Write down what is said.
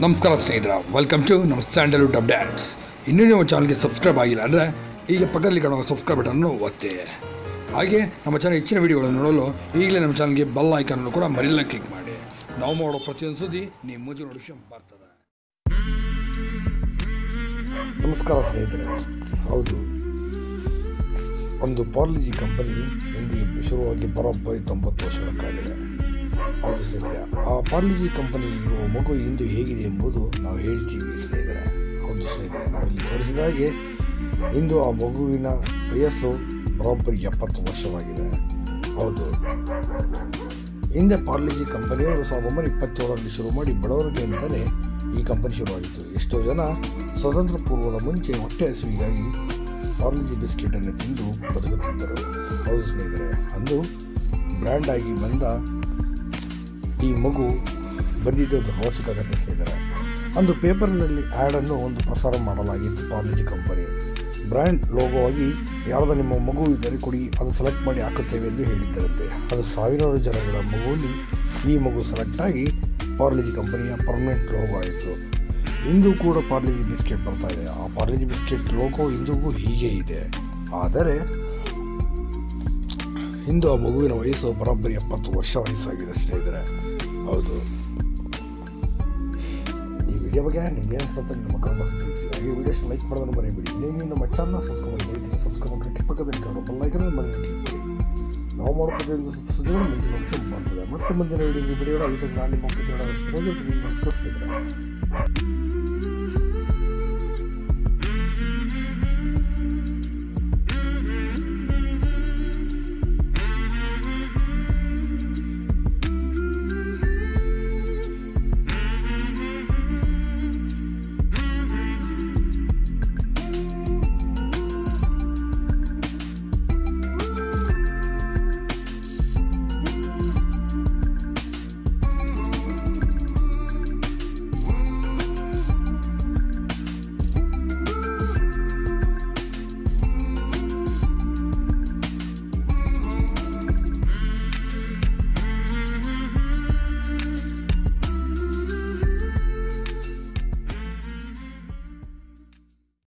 ನಮಸ್ಕಾರ ಸ್ನೇಹಿತರೆ, welcome to ನಮ್ಮ ಸ್ಯಾಂಡಲ್ವುಡ್ ಅಪ್ಡೇಟ್ಸ್. ಇನ್ನೂ ನೀವು ಚಾನಲ್ಗೆ ಸಬ್ಸ್ಕ್ರೈಬ್ ಆಗಿಲ್ಲ ಅಂದರೆ ಈಗ ಪಕ್ಕದಲ್ಲಿ ಕಾಣುವ ಸಬ್ಸ್ಕ್ರೈಬ್ ಬಟನ್ನು ಒತ್ತಿ. ಹಾಗೆ ನಮ್ಮ ಚಾನಲ್ ಹೆಚ್ಚಿನ ವೀಡಿಯೋಗಳನ್ನು ನೋಡಲು ಈಗಲೇ ನಮ್ಮ ಚಾನಲ್ಗೆ ಬೆಲ್ ಐಕಾನನ್ನು ಕೂಡ ಮರಿಲ್ಲ ಕ್ಲಿಕ್ ಮಾಡಿ. ನಾವು ಮಾಡೋ ಪ್ರತಿಯೊಂದು ಸುದ್ದಿ ನಿಮ್ಮ ಮುಂಚೆ ನೋಟಿಫಿಕೇಶನ್ ಬರ್ತದೆ. ನಮಸ್ಕಾರ ಸ್ನೇಹಿತರೆ. ಹೌದು, ಒಂದು ಪಾರ್ಲಿಜಿ ಕಂಪನಿ ಇಂದಿಗೆ ಶುರುವಾಗಿ ಬರೋಬ್ಬರಿ 90 ವರ್ಷಗಳ ಕಳೆದಿದೆ. ಹೌದು ಸ್ನೇಹಿತರೆ, ಆ ಪಾರ್ಲಿಜಿ ಕಂಪನಿಯಲ್ಲಿರುವ ಮಗು ಇಂದು ಹೇಗಿದೆ ಎಂಬುದು ನಾವು ಹೇಳ್ತೀವಿ ಸ್ನೇಹಿತರೆ. ಹೌದು ಸ್ನೇಹಿತರೆ, ನಾವಿಲ್ಲಿ ತೋರಿಸಿದ ಹಾಗೆ ಇಂದು ಆ ಮಗುವಿನ ವಯಸ್ಸು ಬರೋಬ್ಬರಿ 70 ವರ್ಷವಾಗಿದೆ. ಹೌದು, ಹಿಂದೆ ಪಾರ್ಲಿಜಿ ಕಂಪನಿಯವರು 1927ರಲ್ಲಿ ಶುರು ಮಾಡಿ ಬಡವರಿಗೆ ಅಂತಲೇ ಈ ಕಂಪನಿ ಶುರುವಾಗಿತ್ತು. ಎಷ್ಟೋ ಜನ ಸ್ವತಂತ್ರ ಪೂರ್ವದ ಮುಂಚೆ ಹೊಟ್ಟೆ ಹಸಿವಿಗಾಗಿ ಪಾರ್ಲಿಜಿ ಬಿಸ್ಕೆಟನ್ನು ತಿಂದು ಬದುಕುತ್ತಿದ್ದರು. ಹೌದು ಸ್ನೇಹಿತರೆ, ಅಂದು ಬ್ರ್ಯಾಂಡ್ ಆಗಿ ಬಂದ ಈ ಮಗು ಬಂದಿದ್ದ ಒಂದು ರೋಚಕ ಕಥೆ ಸ್ನೇಹಿತರೆ. ಅಂದು ಪೇಪರ್ನಲ್ಲಿ ಆ್ಯಡನ್ನು ಒಂದು ಪ್ರಸಾರ ಮಾಡಲಾಗಿತ್ತು. ಪಾರ್ಲಿಜಿ ಕಂಪನಿ ಬ್ರ್ಯಾಂಡ್ ಲೋಗೋ ಆಗಿ ಯಾವುದೋ ನಿಮ್ಮ ಮಗು ಇದ್ದರೆ ಕೊಡಿ, ಅದು ಸೆಲೆಕ್ಟ್ ಮಾಡಿ ಹಾಕುತ್ತೇವೆ ಎಂದು ಹೇಳಿದ್ದರಂತೆ. ಅದು ಸಾವಿರಾರು ಜನಗಳ ಮಗುವಲ್ಲಿ ಈ ಮಗು ಸೆಲೆಕ್ಟ್ ಆಗಿ ಪಾರ್ಲಿಜಿ ಕಂಪನಿಯ ಪರ್ಮನೆಂಟ್ ಲೋಗೋ ಆಯಿತು. ಇಂದು ಕೂಡ ಪಾರ್ಲಿಜಿ ಬಿಸ್ಕೆಟ್ ಬರ್ತಾ ಇದೆ. ಆ ಪಾರ್ಲಿಜಿ ಬಿಸ್ಕೆಟ್ ಲೋಗೋ ಇಂದಿಗೂ ಹೀಗೆ ಇದೆ. ಆದರೆ ಇಂದು ಆ ಮಗುವಿನ ವಯಸ್ಸು ಬರೋಬ್ಬರಿ 70 ವರ್ಷ ವಯಸ್ಸಾಗಿದೆ ಸ್ನೇಹಿತರೆ. ಹೌದು, ಈ ವಿಡಿಯೋ ಬಗ್ಗೆ ನಿಮ್ಗೆ ಅನಿಸುತ್ತೆ ನಿಮ್ಮ ಕಮೆಂಟ್ಸ್ ತಿಳಿಸಿ. ಹಾಗೆ ವಿಡಿಯೋಸ್ ಲೈಕ್ ಮಾಡೋದನ್ನು ಮರೆಯಬೇಡಿ. ನೀವು ನಮ್ಮ ಚಾನಲ್ನ ಸಬ್ಸ್ಕ್ರೈಬ್ ಮಾಡಿ ಪಕ್ಕದಲ್ಲಿ ಕಾಣೋ ಬೆಲ್ ಐಕಾನ್ ಮೇಲೆ ಕ್ಲಿಕ್ ಮಾಡಿ. ನಾವು ಮಾಡೋ ಪ್ರತಿಯೊಂದು ಸುದ್ದಿಗಳು ಮುಂಚೆ ಬರ್ತದೆ. ಮತ್ತೆ ಮುಂದಿನ ವಿಡಿಯೋ ಅದಕ್ಕೆ ನಾನು ನಿಮ್ಮ ನಮಸ್ಕಾರ ಸ್ನೇಹಿತರೆ.